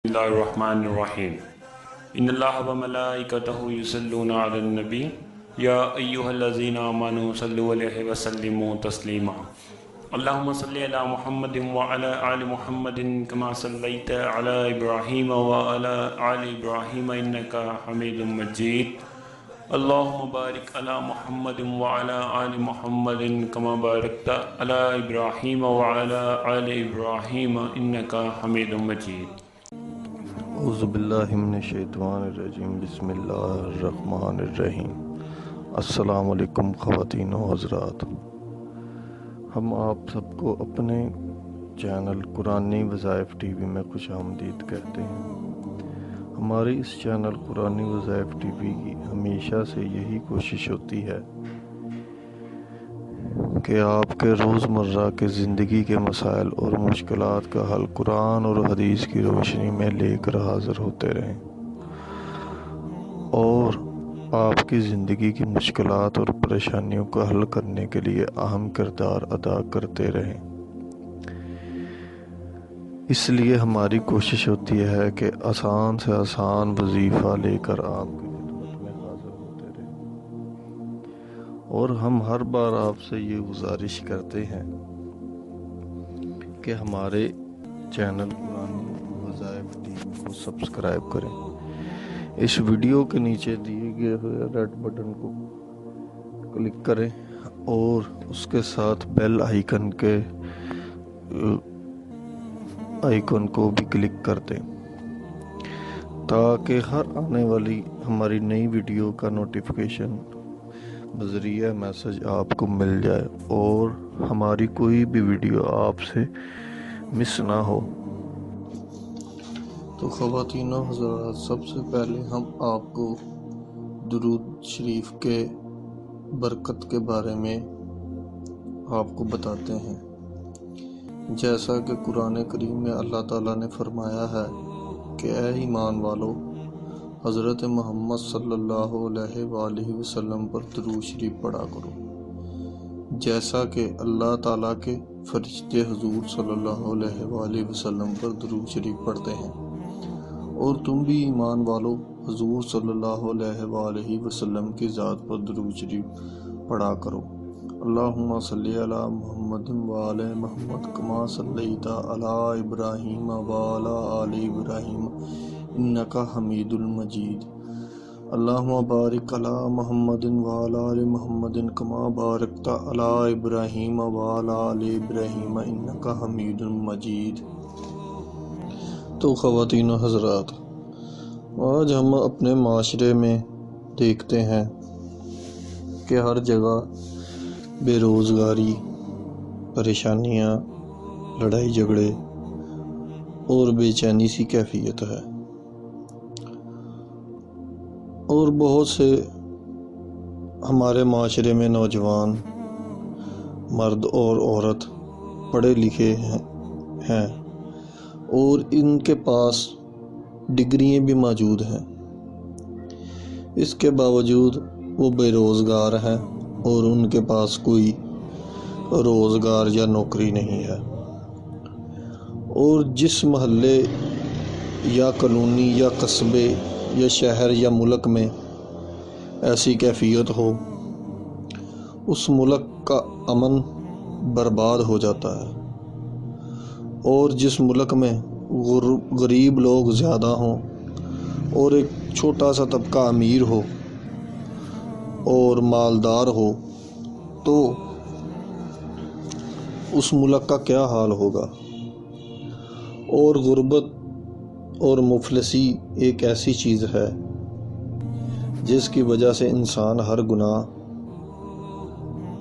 اللہ الرحمن الرحیم ان اللہ و ملائکتہ یصلون علی النبی یا ایہا الذین آمنوا صلوا علیہ وسلموا تسلیما اللہم صلی علی محمد وعلی آل محمد کما صلیت علی ابراہیم وعلی آل ابراہیم انکا حمید مجید اللہم بارک علی محمد وعلی آل محمد کما بارکت علی ابراہیم وعلی آل ابراہیم انکا حمید مجید۔ اعوذ باللہ من الشیطان الرجیم، بسم اللہ الرحمن الرحیم۔ السلام علیکم خواتین و حضرات، ہم آپ سب کو اپنے چینل قرآنی وظائف ٹی وی میں خوش آمدید کہتے ہیں۔ ہماری اس چینل قرآنی وظائف ٹی وی کی ہمیشہ سے یہی کوشش ہوتی ہے کہ آپ کے روزمرہ کے زندگی کے مسائل اور مشکلات کا حل قرآن اور حدیث کی روشنی میں لے کر حاضر ہوتے رہیں اور آپ کی زندگی کی مشکلات اور پریشانیوں کا حل کرنے کے لیے اہم کردار ادا کرتے رہیں۔ اس لیے ہماری کوشش ہوتی ہے کہ آسان سے آسان وظیفہ لے کر آپ کی خدمت میں حاضر ہوتے رہیں، اور ہم ہر بار آپ سے یہ گزارش کرتے ہیں کہ ہمارے چینل قرآنی وظائف ٹی وی کو سبسکرائب کریں۔ اس ویڈیو کے نیچے دیے گئے ہوئے ریڈ بٹن کو کلک کریں اور اس کے ساتھ بیل آئیکن کو بھی کلک کر دیں تاکہ ہر آنے والی ہماری نئی ویڈیو کا نوٹیفیکیشن بذریعہ میسج آپ کو مل جائے اور ہماری کوئی بھی ویڈیو آپ سے مس نہ ہو۔ تو خواتین و حضرات، سب سے پہلے ہم آپ کو درود شریف کے برکت کے بارے میں آپ کو بتاتے ہیں۔ جیسا کہ قرآن کریم میں اللہ تعالیٰ نے فرمایا ہے کہ اے ایمان والو، حضرت محمد صلی اللہ علیہ وآلہ وسلم پر درود شریف پڑھا کرو، جیسا کہ اللہ تعالیٰ کے فرشتے حضور صلی اللہ علیہ وآلہ وسلم پر درود شریف پڑھتے ہیں، اور تم بھی ایمان والو حضور صلی اللہ علیہ وآلہ وسلم کی ذات پر درود شریف پڑھا کرو۔ اللہم صلی علی محمد وعلی محمد کما صلیت علی ابراہیم وعلی آل ابراہیم انکا حمید المجید۔ اللہم بارک علی محمد وعلی آل محمد کما بارکت علی ابراہیم وعلی آل ابراہیم انکا حمید المجید۔ تو خواتین و حضرات، آج ہم اپنے معاشرے میں دیکھتے ہیں کہ ہر جگہ بے روزگاری، پریشانیاں، لڑائی جھگڑے اور بے چینی سی کیفیت ہے، اور بہت سے ہمارے معاشرے میں نوجوان مرد اور عورت پڑھے لکھے ہیں اور ان کے پاس ڈگریاں بھی موجود ہیں، اس کے باوجود وہ بے روزگار ہیں اور ان کے پاس کوئی روزگار یا نوکری نہیں ہے۔ اور جس محلے یا کالونی یا قصبے یا شہر یا ملک میں ایسی کیفیت ہو، اس ملک کا امن برباد ہو جاتا ہے، اور جس ملک میں غریب لوگ زیادہ ہوں اور ایک چھوٹا سا طبقہ امیر ہو اور مالدار ہو، تو اس ملک کا کیا حال ہوگا۔ اور غربت اور مفلسی ایک ایسی چیز ہے جس کی وجہ سے انسان ہر گناہ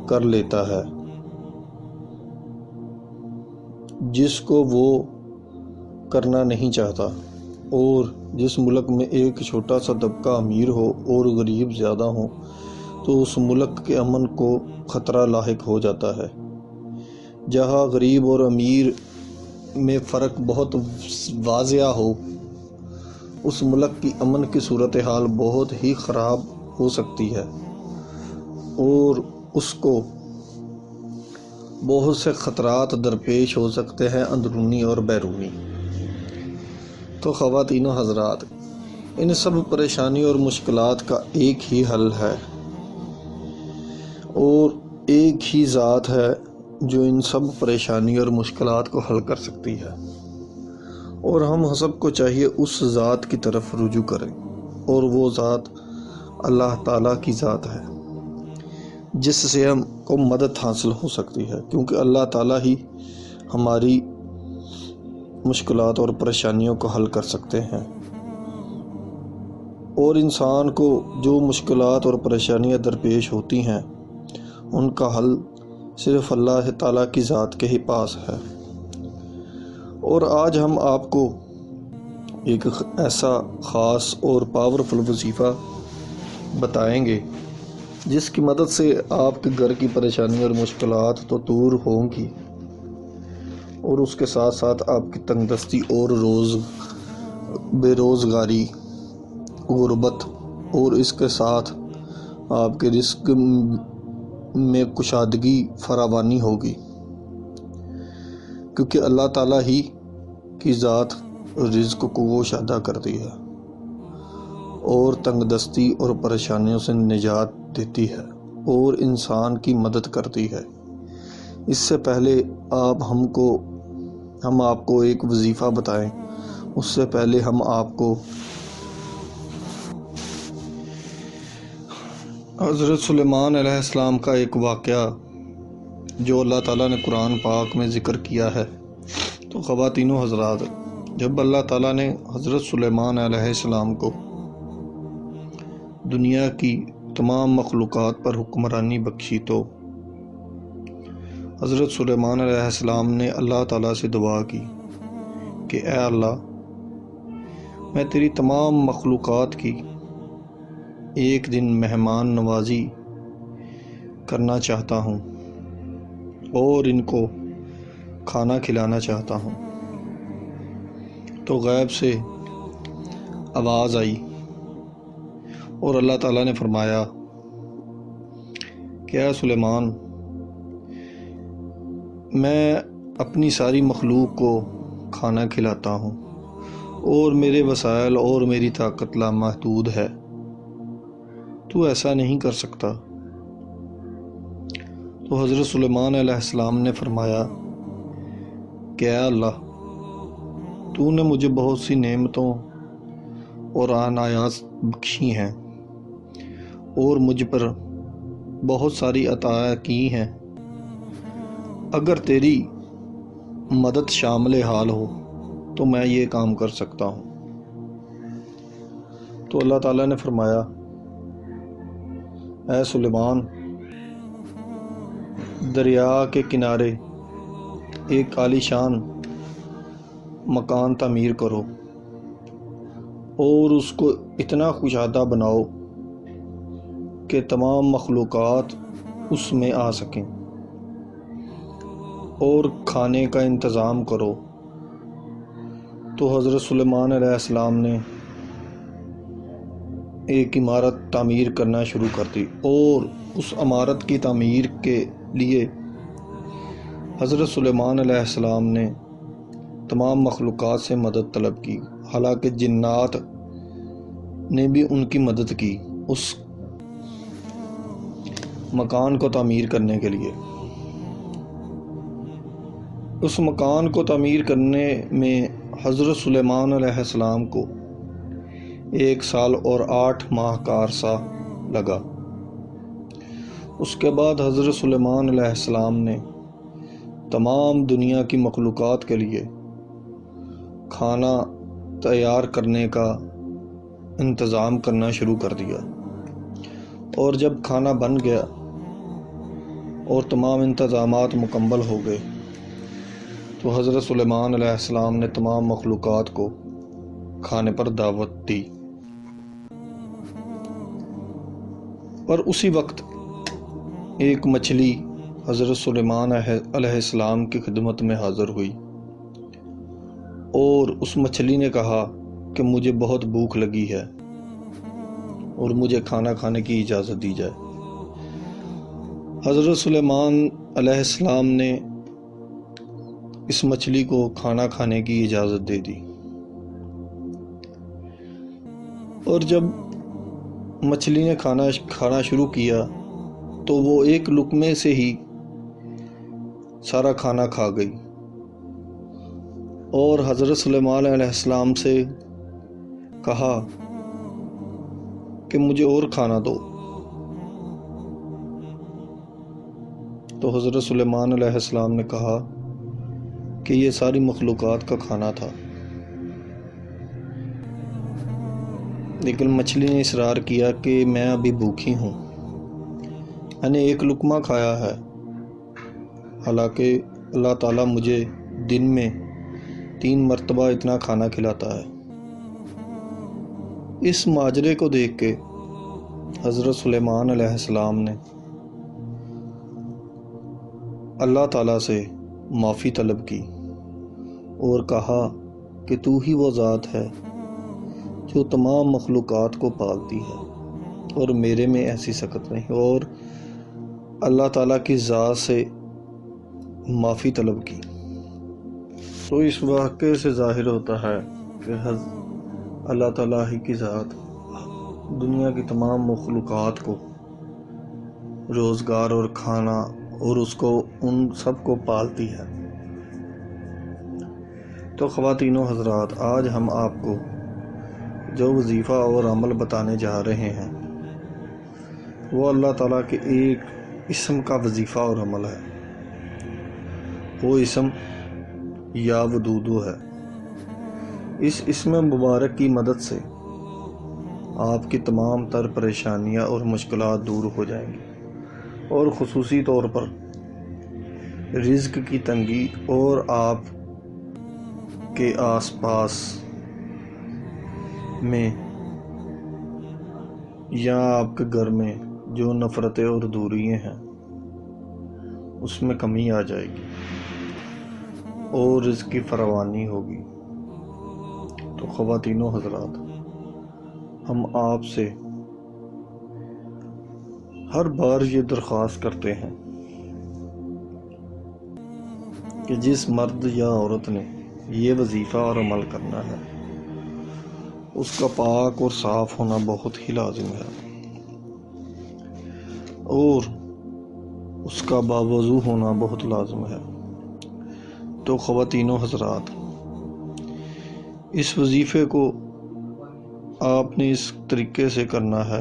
کر لیتا ہے جس کو وہ کرنا نہیں چاہتا، اور جس ملک میں ایک چھوٹا سا طبقہ امیر ہو اور غریب زیادہ ہوں تو اس ملک کے امن کو خطرہ لاحق ہو جاتا ہے۔ جہاں غریب اور امیر میں فرق بہت واضح ہو، اس ملک کی امن کی صورتحال بہت ہی خراب ہو سکتی ہے اور اس کو بہت سے خطرات درپیش ہو سکتے ہیں، اندرونی اور بیرونی۔ تو خواتین و حضرات، ان سب پریشانیوں اور مشکلات کا ایک ہی حل ہے اور ایک ہی ذات ہے جو ان سب پریشانیوں اور مشکلات کو حل کر سکتی ہے، اور ہم سب کو چاہیے اس ذات کی طرف رجوع کریں، اور وہ ذات اللہ تعالیٰ کی ذات ہے جس سے ہم کو مدد حاصل ہو سکتی ہے، کیونکہ اللہ تعالیٰ ہی ہماری مشکلات اور پریشانیوں کو حل کر سکتے ہیں، اور انسان کو جو مشکلات اور پریشانیاں درپیش ہوتی ہیں ان کا حل صرف اللہ تعالیٰ کی ذات کے ہی پاس ہے۔ اور آج ہم آپ کو ایک ایسا خاص اور پاورفل وظیفہ بتائیں گے جس کی مدد سے آپ کے گھر کی پریشانی اور مشکلات تو دور ہوں گی، اور اس کے ساتھ ساتھ آپ کی تنگ دستی اور بے روزگاری، غربت، اور اس کے ساتھ آپ کے رزق میں کشادگی فراوانی ہوگی، کیونکہ اللہ تعالیٰ ہی کی ذات رزق کو کشادہ کرتی ہے اور تنگ دستی اور پریشانیوں سے نجات دیتی ہے اور انسان کی مدد کرتی ہے۔ اس سے پہلے ہم آپ کو ایک وظیفہ بتائیں، اس سے پہلے ہم آپ کو حضرت سلیمان علیہ السلام کا ایک واقعہ جو اللہ تعالیٰ نے قرآن پاک میں ذکر کیا ہے۔ تو خواتین و حضرات، جب اللہ تعالیٰ نے حضرت سلیمان علیہ السلام کو دنیا کی تمام مخلوقات پر حکمرانی بخشی تو حضرت سلیمان علیہ السلام نے اللہ تعالیٰ سے دعا کی کہ اے اللہ، میں تیری تمام مخلوقات کی ایک دن مہمان نوازی کرنا چاہتا ہوں اور ان کو کھانا کھلانا چاہتا ہوں۔ تو غیب سے آواز آئی اور اللہ تعالیٰ نے فرمایا کہ اے سلیمان، میں اپنی ساری مخلوق کو کھانا کھلاتا ہوں اور میرے وسائل اور میری طاقت لامحدود ہے، تو ایسا نہیں کر سکتا۔ تو حضرت سلیمان علیہ السلام نے فرمایا کہ اے اللہ، تو نے مجھے بہت سی نعمتوں اور عنایات بخشی ہیں اور مجھ پر بہت ساری عطا کی ہیں، اگر تیری مدد شامل حال ہو تو میں یہ کام کر سکتا ہوں۔ تو اللہ تعالیٰ نے فرمایا اے سلیمان، دریا کے کنارے ایک عالیشان مکان تعمیر کرو اور اس کو اتنا کشادہ بناؤ کہ تمام مخلوقات اس میں آ سکیں، اور کھانے کا انتظام کرو۔ تو حضرت سلیمان علیہ السلام نے ایک عمارت تعمیر کرنا شروع کر دی، اور اس عمارت کی تعمیر کے لیے حضرت سلیمان علیہ السلام نے تمام مخلوقات سے مدد طلب کی، حالانکہ جنات نے بھی ان کی مدد کی اس مکان کو تعمیر کرنے کے لیے۔ اس مکان کو تعمیر کرنے میں حضرت سلیمان علیہ السلام کو 1 سال اور 8 ماہ کا عرصہ لگا۔ اس کے بعد حضرت سلیمان علیہ السلام نے تمام دنیا کی مخلوقات کے لیے کھانا تیار کرنے کا انتظام کرنا شروع کر دیا، اور جب کھانا بن گیا اور تمام انتظامات مکمل ہو گئے تو حضرت سلیمان علیہ السلام نے تمام مخلوقات کو کھانے پر دعوت دی، اور اسی وقت ایک مچھلی حضرت سلیمان علیہ السلام کی خدمت میں حاضر ہوئی، اور اس مچھلی نے کہا کہ مجھے بہت بھوک لگی ہے اور مجھے کھانا کھانے کی اجازت دی جائے۔ حضرت سلیمان علیہ السلام نے اس مچھلی کو کھانا کھانے کی اجازت دے دی، اور جب مچھلی نے کھانا شروع کیا تو وہ ایک لقمے سے ہی سارا کھانا کھا گئی اور حضرت سلیمان علیہ السلام سے کہا کہ مجھے اور کھانا دو، تو حضرت سلیمان علیہ السلام نے کہا کہ یہ ساری مخلوقات کا کھانا تھا، لیکن مچھلی نے اصرار کیا کہ میں ابھی بھوکی ہوں، میں نے ایک لقمہ کھایا ہے، حالانکہ اللہ تعالیٰ مجھے دن میں 3 مرتبہ اتنا کھانا کھلاتا ہے۔ اس ماجرے کو دیکھ کے حضرت سلیمان علیہ السلام نے اللہ تعالیٰ سے معافی طلب کی اور کہا کہ تو ہی وہ ذات ہے جو تمام مخلوقات کو پالتی ہے اور میرے میں ایسی سکت نہیں، اور اللہ تعالیٰ کی ذات سے معافی طلب کی۔ تو اس واقعے سے ظاہر ہوتا ہے کہ اللہ تعالیٰ ہی کی ذات دنیا کی تمام مخلوقات کو روزگار اور کھانا اور ان سب کو پالتی ہے۔ تو خواتین و حضرات، آج ہم آپ کو جو وظیفہ اور عمل بتانے جا رہے ہیں وہ اللہ تعالیٰ کے ایک اسم کا وظیفہ اور عمل ہے۔ وہ اسم یا ودودو ہے۔ اس اسم مبارک کی مدد سے آپ کی تمام تر پریشانیاں اور مشکلات دور ہو جائیں گی، اور خصوصی طور پر رزق کی تنگی اور آپ کے آس پاس میں یا آپ کے گھر میں جو نفرتیں اور دوریاں ہیں اس میں کمی آ جائے گی اور رزق کی فراوانی ہوگی۔ تو خواتین و حضرات، ہم آپ سے ہر بار یہ درخواست کرتے ہیں کہ جس مرد یا عورت نے یہ وظیفہ اور عمل کرنا ہے اس کا پاک اور صاف ہونا بہت ہی لازم ہے، اور اس کا باوضو ہونا بہت لازم ہے۔ تو خواتین و حضرات، اس وظیفے کو آپ نے اس طریقے سے کرنا ہے،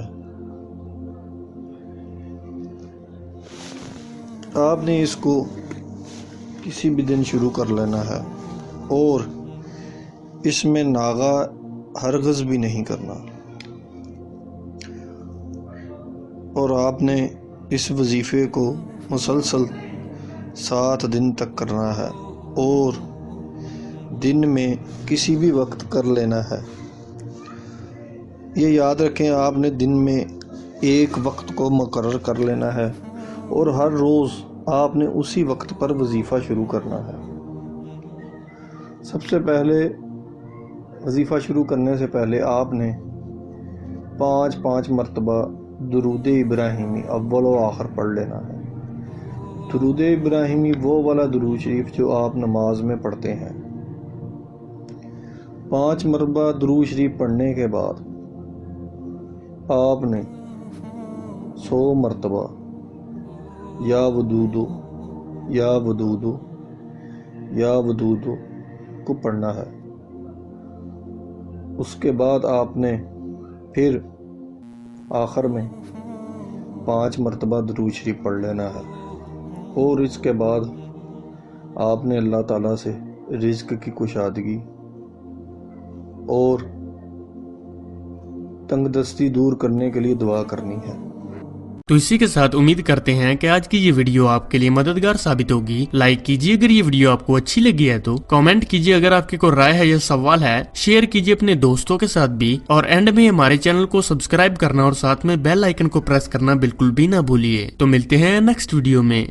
آپ نے اس کو کسی بھی دن شروع کر لینا ہے اور اس میں ناغہ ہرگز بھی نہیں کرنا، اور آپ نے اس وظیفے کو مسلسل 7 دن تک کرنا ہے، اور دن میں کسی بھی وقت کر لینا ہے۔ یہ یاد رکھیں، آپ نے دن میں ایک وقت کو مقرر کر لینا ہے اور ہر روز آپ نے اسی وقت پر وظیفہ شروع کرنا ہے۔ سب سے پہلے وظیفہ شروع کرنے سے پہلے آپ نے 5 مرتبہ درود ابراہیمی اول و آخر پڑھ لینا ہے۔ درود ابراہیمی وہ والا درود شریف جو آپ نماز میں پڑھتے ہیں۔ 5 مرتبہ درود شریف پڑھنے کے بعد آپ نے 100 مرتبہ یا ودودو یا ودودو یا ودودو کو پڑھنا ہے۔ اس کے بعد آپ نے پھر آخر میں 5 مرتبہ درود شریف پڑھ لینا ہے، اور اس کے بعد آپ نے اللہ تعالیٰ سے رزق کی کشادگی اور تنگ دستی دور کرنے کے لیے دعا کرنی ہے۔ تو اسی کے ساتھ امید کرتے ہیں کہ آج کی یہ ویڈیو آپ کے لیے مددگار ثابت ہوگی۔ لائک کیجیے اگر یہ ویڈیو آپ کو اچھی لگی ہے تو، کامنٹ کیجیے اگر آپ کی کوئی رائے ہے یا سوال ہے، شیئر کیجیے اپنے دوستوں کے ساتھ بھی، اور اینڈ میں ہمارے چینل کو سبسکرائب کرنا اور ساتھ میں بیل آئیکن کو پریس کرنا بالکل بھی نہ بھولیے۔ تو ملتے ہیں نیکسٹ ویڈیو میں۔